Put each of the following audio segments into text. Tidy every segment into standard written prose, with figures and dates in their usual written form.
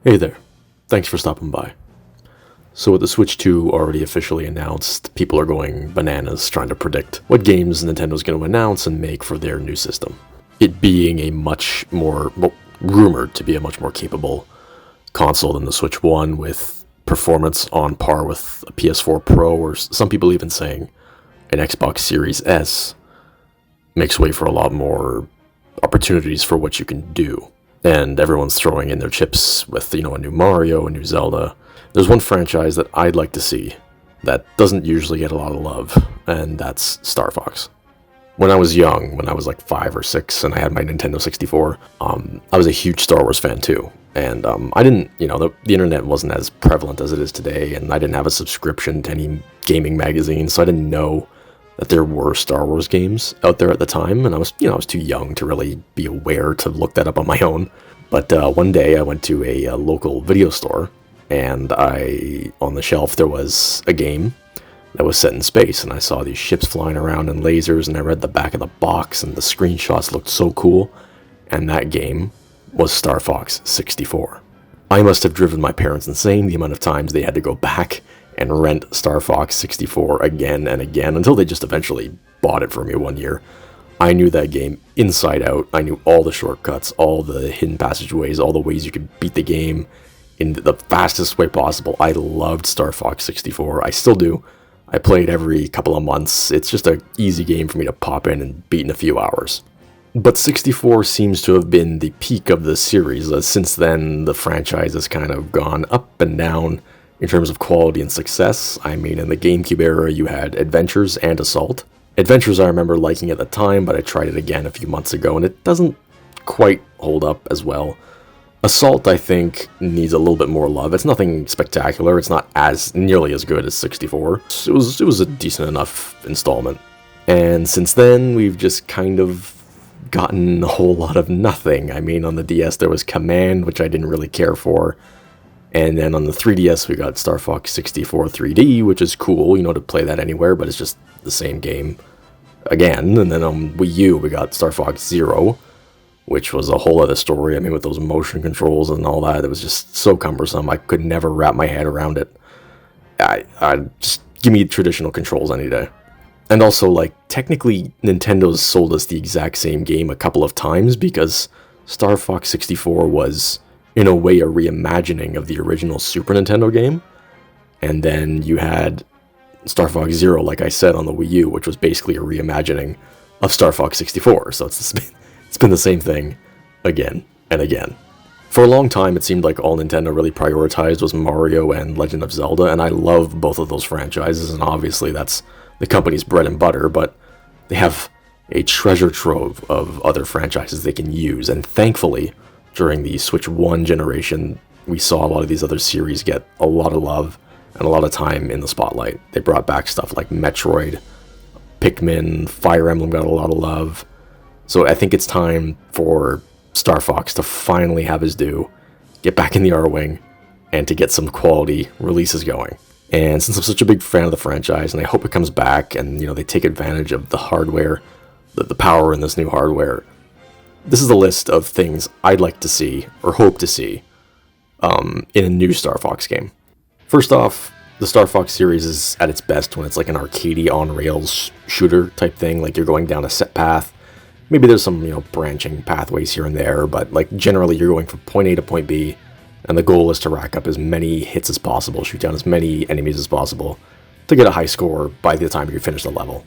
Hey there, thanks for stopping by. So with the Switch 2 already officially announced, people are going bananas trying to predict what games Nintendo's going to announce and make for their new system. It being a much more, rumored to be a much more capable console than the Switch 1 with performance on par with a PS4 Pro, or some people even saying an Xbox Series S makes way for a lot more opportunities for what you can do. And everyone's throwing in their chips with, a new Mario, a new Zelda. There's one franchise that I'd like to see that doesn't usually get a lot of love, and that's StarFox. When I was young, when I was like 5 or 6 and I had my Nintendo 64, I was a huge Star Wars fan too. And I didn't, the internet wasn't as prevalent as it is today, and I didn't have a subscription to any gaming magazine, so I didn't know that there were Star Wars games out there at the time, and I was too young to really be aware to look that up on my own. But one day I went to a local video store, and on the shelf there was a game that was set in space, and I saw these ships flying around and lasers, and I read the back of the box, and the screenshots looked so cool, and that game was StarFox 64. I must have driven my parents insane the amount of times they had to go back and rent StarFox 64 again and again until they just eventually bought it for me one year. I knew that game inside out. I knew all the shortcuts, all the hidden passageways, all the ways you could beat the game in the fastest way possible. I loved StarFox 64. I still do. I play it every couple of months. It's just an easy game for me to pop in and beat in a few hours. But 64 seems to have been the peak of the series. Since then, the franchise has kind of gone up and down in terms of quality and success. I mean, in the GameCube era, you had Adventures and Assault. Adventures I remember liking at the time, but I tried it again a few months ago, and it doesn't quite hold up as well. Assault, I think, needs a little bit more love. It's nothing spectacular. It's not as nearly as good as 64. It was a decent enough installment. And since then, we've just kind of gotten a whole lot of nothing. I mean, on the DS, there was Command, which I didn't really care for. And then on the 3DS, we got StarFox 64 3D, which is cool, to play that anywhere, but it's just the same game again. And then on Wii U, we got StarFox Zero, which was a whole other story. I mean, with those motion controls and all that, it was just so cumbersome. I could never wrap my head around it. I just give me traditional controls any day. And also, technically, Nintendo's sold us the exact same game a couple of times, because StarFox 64 was, in a way, a reimagining of the original Super Nintendo game. And then you had StarFox Zero, like I said, on the Wii U, which was basically a reimagining of StarFox 64. So it's been the same thing again and again. For a long time, it seemed like all Nintendo really prioritized was Mario and Legend of Zelda, and I love both of those franchises, and obviously that's the company's bread and butter, but they have a treasure trove of other franchises they can use, and thankfully, during the Switch 1 generation, we saw a lot of these other series get a lot of love and a lot of time in the spotlight. They brought back stuff like Metroid, Pikmin, Fire Emblem got a lot of love. So I think it's time for StarFox to finally have his due, get back in the R-Wing, and to get some quality releases going. And since I'm such a big fan of the franchise, and I hope it comes back, and they take advantage of the hardware, the power in this new hardware, this is a list of things I'd like to see, or hope to see, in a new Star Fox game. First off, the Star Fox series is at its best when it's like an arcadey on-rails shooter type thing, like you're going down a set path. Maybe there's some, branching pathways here and there, but generally you're going from point A to point B, and the goal is to rack up as many hits as possible, shoot down as many enemies as possible, to get a high score by the time you finish the level.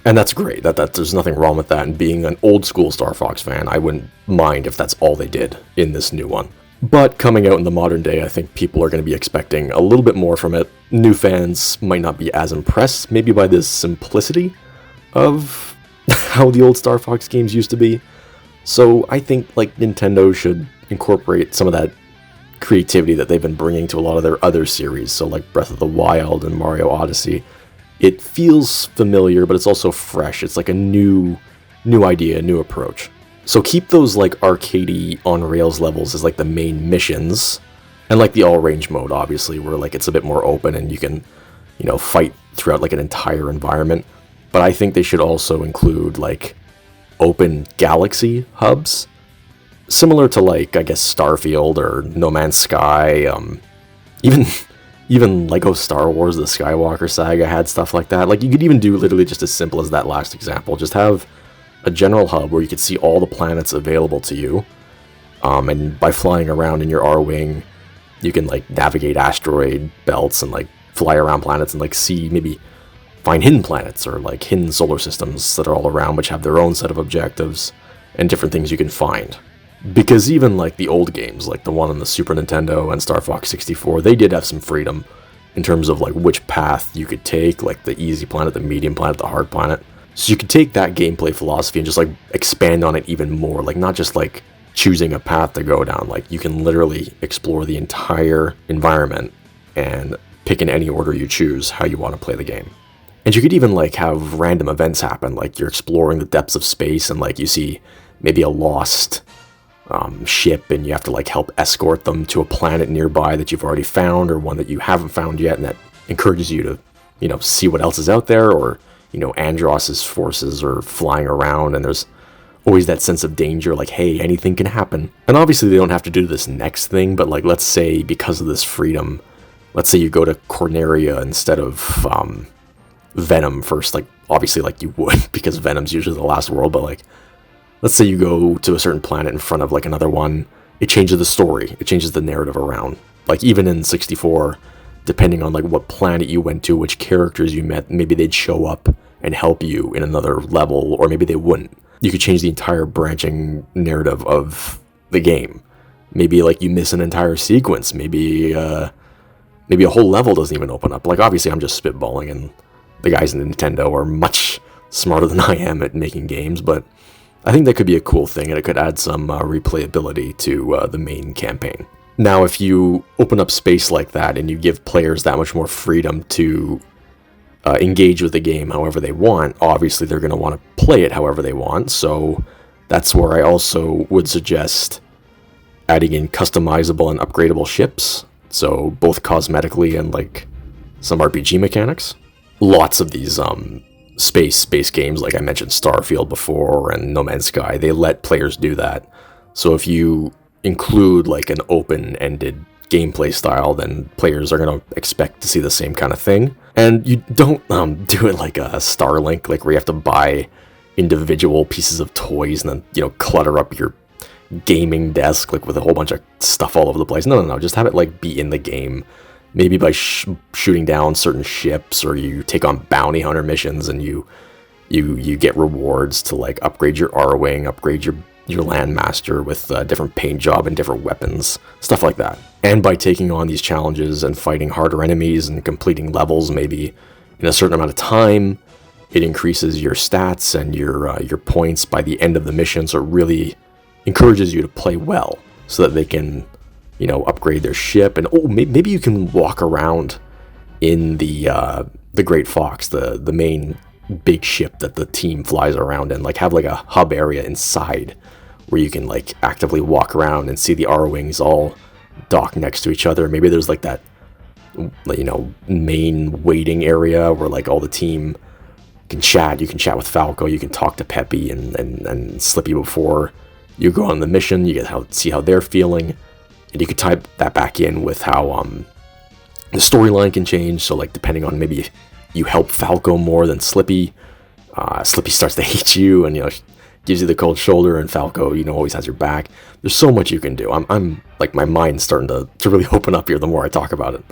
And that's great. There's nothing wrong with that. And being an old school Star Fox fan, I wouldn't mind if that's all they did in this new one. But coming out in the modern day, I think people are going to be expecting a little bit more from it. New fans might not be as impressed, maybe by the simplicity of how the old Star Fox games used to be. So I think Nintendo should incorporate some of that creativity that they've been bringing to a lot of their other series. So Breath of the Wild and Mario Odyssey. It feels familiar, but it's also fresh. It's like a new idea, a new approach. So keep those arcadey on-rails levels as the main missions, and the all-range mode, obviously, where it's a bit more open and you can, fight throughout an entire environment. But I think they should also include open galaxy hubs. similar to, like, I guess Starfield or No Man's Sky, even even Lego Star Wars, the Skywalker saga had stuff like that. Like, you could even do literally just as simple as that last example. Just have a general hub where you could see all the planets available to you, and by flying around in your R-Wing, you can, like, navigate asteroid belts and, like, fly around planets and, like, see, maybe find hidden planets or, like, hidden solar systems that are all around, which have their own set of objectives and different things you can find. Because even, like, the old games, like the one on the Super Nintendo and StarFox 64, they did have some freedom in terms of, like, which path you could take, like the easy planet, the medium planet, the hard planet. So you could take that gameplay philosophy and just, like, expand on it even more. Like, not just, like, choosing a path to go down. Like, you can literally explore the entire environment and pick in any order you choose how you want to play the game. And you could even, like, have random events happen. Like, you're exploring the depths of space and, like, you see maybe a lost ship, and you have to, like, help escort them to a planet nearby that you've already found, or one that you haven't found yet, and that encourages you to, you know, see what else is out there. Or, you know, Andross's forces are flying around, and there's always that sense of danger, like, hey, anything can happen. And obviously they don't have to do this next thing, but, like, let's say because of this freedom, let's say you go to Corneria instead of Venom first. Like, obviously, like, you would, because Venom's usually the last world, but, like, let's say you go to a certain planet in front of, like, another one. It changes the story. It changes the narrative around. Like, even in 64, depending on, like, what planet you went to, which characters you met, maybe they'd show up and help you in another level, or maybe they wouldn't. You could change the entire branching narrative of the game. Maybe, like, you miss an entire sequence. Maybe a whole level doesn't even open up. Like, obviously, I'm just spitballing, and the guys in Nintendo are much smarter than I am at making games, but I think that could be a cool thing, and it could add some replayability to the main campaign. Now, if you open up space like that and you give players that much more freedom to engage with the game however they want, obviously they're going to want to play it however they want, so that's where I also would suggest adding in customizable and upgradable ships, so both cosmetically and, like, some RPG mechanics. Lots of these space-based games, like I mentioned Starfield before and No Man's Sky, they let players do that. So if you include, like, an open-ended gameplay style, then players are going to expect to see the same kind of thing. And you don't do it like a Starlink, like where you have to buy individual pieces of toys and then, you know, clutter up your gaming desk, like, with a whole bunch of stuff all over the place. No, just have it, like, be in the game. Maybe by shooting down certain ships, or you take on bounty hunter missions, and you get rewards to, like, upgrade your R-Wing, upgrade your Landmaster with a different paint job and different weapons, stuff like that. And by taking on these challenges and fighting harder enemies and completing levels maybe in a certain amount of time, it increases your stats and your points by the end of the mission, so it really encourages you to play well so that they can, you know, upgrade their ship. And maybe you can walk around in the Great Fox, the main big ship that the team flies around in, like, have, like, a hub area inside where you can, like, actively walk around and see the R-Wings all dock next to each other. Maybe there's, like, that, you know, main waiting area where, like, all the team can chat. You can chat with Falco, you can talk to Peppy and Slippy before you go on the mission. You get see how they're feeling. And you could type that back in with how the storyline can change. So, like, depending on, maybe you help Falco more than Slippy, Slippy starts to hate you and, you know, gives you the cold shoulder, and Falco, you know, always has your back. There's so much you can do. I'm like, my mind's starting to really open up here the more I talk about it.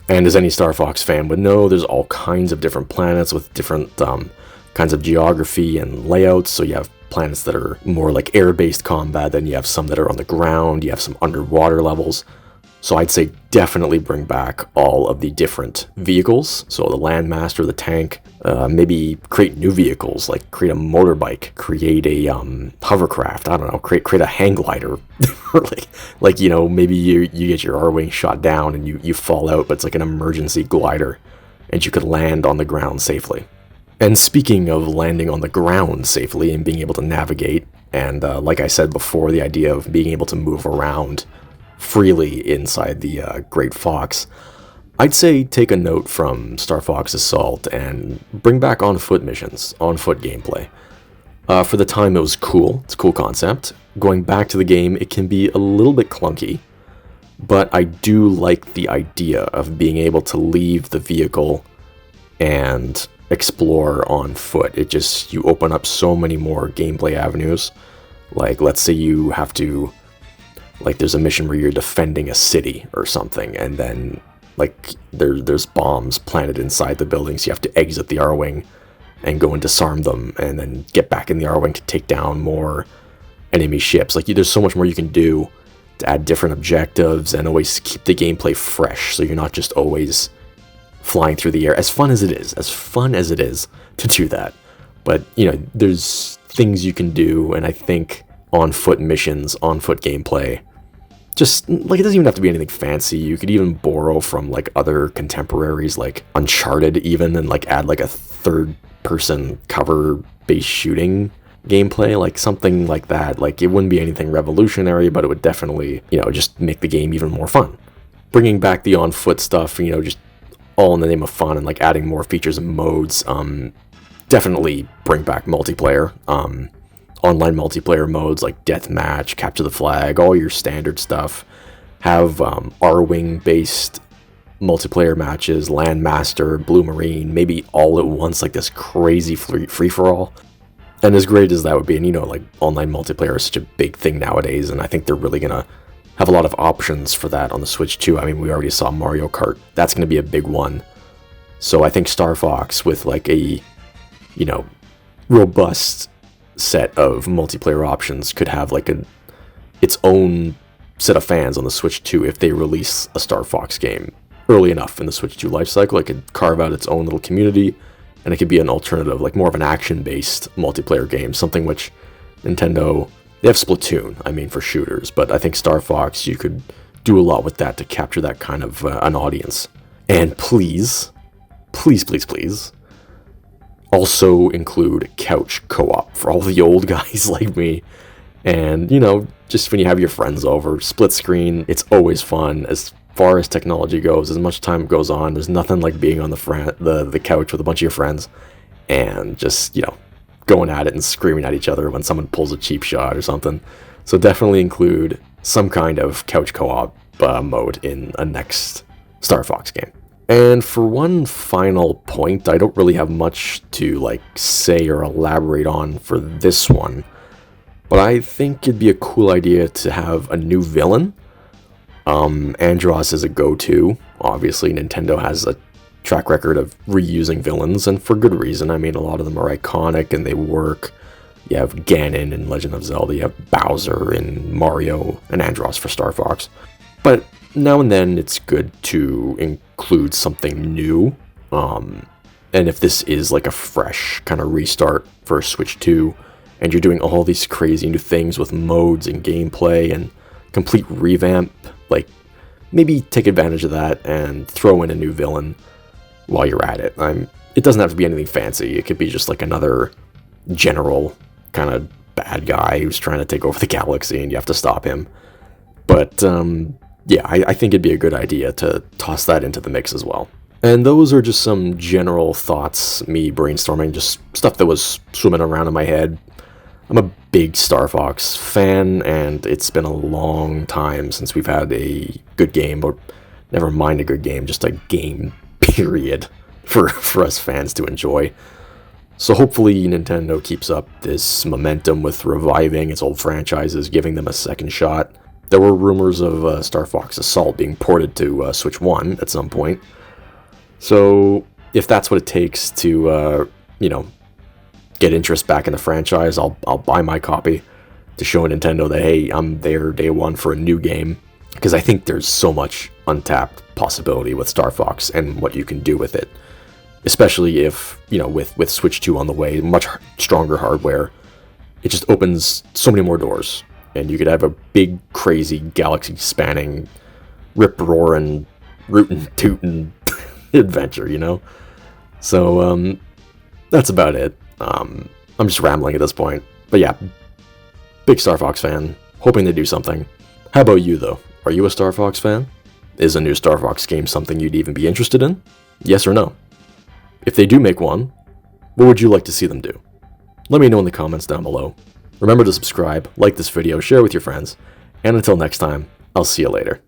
And as any Star Fox fan would know, there's all kinds of different planets with different kinds of geography and layouts. So you have planets that are more like air-based combat, then you have some that are on the ground, you have some underwater levels. So I'd say definitely bring back all of the different vehicles. So the Landmaster, the tank, maybe create new vehicles, like create a motorbike, create a hovercraft, I don't know, create a hang glider. like, you know, maybe you get your R-Wing shot down and you fall out, but it's like an emergency glider, and you could land on the ground safely. And speaking of landing on the ground safely and being able to navigate, and like I said before, the idea of being able to move around freely inside the Great Fox, I'd say take a note from Star Fox Assault and bring back on-foot missions, on-foot gameplay. For the time, it was cool. It's a cool concept. Going back to the game, it can be a little bit clunky, but I do like the idea of being able to leave the vehicle and explore on foot. You open up so many more gameplay avenues. Like, let's say you have to, like, there's a mission where you're defending a city or something, and then, like, there's bombs planted inside the building, so you have to exit the R-Wing and go and disarm them, and then get back in the R-Wing to take down more enemy ships. Like, there's so much more you can do to add different objectives and always keep the gameplay fresh, so you're not just always flying through the air. As fun as it is to do that. But, you know, there's things you can do, and I think on-foot missions, on-foot gameplay, just, like, it doesn't even have to be anything fancy. You could even borrow from, like, other contemporaries, like Uncharted even, and, like, add, like, a third-person cover-based shooting gameplay, like, something like that. Like, it wouldn't be anything revolutionary, but it would definitely, you know, just make the game even more fun. Bringing back the on-foot stuff, you know, just all in the name of fun, and, like, adding more features and modes. Definitely bring back multiplayer. Online multiplayer modes like Deathmatch, Capture the Flag, all your standard stuff. Have R-Wing based multiplayer matches, Landmaster, Blue Marine, maybe all at once, like this crazy free-for-all. And as great as that would be, and you know, like, online multiplayer is such a big thing nowadays, and I think they're really gonna have a lot of options for that on the Switch too. I mean, we already saw Mario Kart. That's gonna be a big one. So I think StarFox, with like a, you know, robust set of multiplayer options, could have like its own set of fans on the Switch 2 if they release a StarFox game early enough in the Switch 2 lifecycle. It could carve out its own little community, and it could be an alternative, like more of an action-based multiplayer game, something which Nintendo, they have Splatoon, I mean, for shooters, but I think StarFox, you could do a lot with that to capture that kind of an audience. And please, also include couch co-op for all the old guys like me. And, you know, just when you have your friends over, split screen, it's always fun. As far as technology goes, as much time goes on, there's nothing like being on the couch with a bunch of your friends and just, you know, going at it and screaming at each other when someone pulls a cheap shot or something. So definitely include some kind of couch co-op mode in a next StarFox game. And for one final point, I don't really have much to, like, say or elaborate on for this one, but I think it'd be a cool idea to have a new villain. Andros is a go-to. Obviously, Nintendo has a track record of reusing villains, and for good reason. I mean, a lot of them are iconic and they work. You have Ganon in Legend of Zelda, you have Bowser in Mario, and Andros for Star Fox. But now and then it's good to include something new. And if this is like a fresh kind of restart for Switch 2, and you're doing all these crazy new things with modes and gameplay and complete revamp, like, maybe take advantage of that and throw in a new villain while you're at it. It doesn't have to be anything fancy. It could be just like another general kind of bad guy who's trying to take over the galaxy and you have to stop him. But yeah, I think it'd be a good idea to toss that into the mix as well. And those are just some general thoughts, me brainstorming, just stuff that was swimming around in my head. I'm a big Star Fox fan, and it's been a long time since we've had a good game, or never mind a good game, just a game, period, for us fans to enjoy. So hopefully Nintendo keeps up this momentum with reviving its old franchises, giving them a second shot. There were rumors of Star Fox Assault being ported to Switch 1 at some point. So if that's what it takes to, you know, get interest back in the franchise, I'll buy my copy to show Nintendo that, hey, I'm there day one for a new game. Because I think there's so much untapped possibility with Star Fox and what you can do with it. Especially if, you know, with Switch 2 on the way, much stronger hardware, it just opens so many more doors. And you could have a big, crazy, galaxy-spanning, rip-roaring, rootin'-tootin' adventure, you know? So, that's about it. I'm just rambling at this point. But yeah, big Star Fox fan, hoping they do something. How about you, though? Are you a Star Fox fan? Is a new Star Fox game something you'd even be interested in? Yes or no? If they do make one, what would you like to see them do? Let me know in the comments down below. Remember to subscribe, like this video, share with your friends, and until next time, I'll see you later.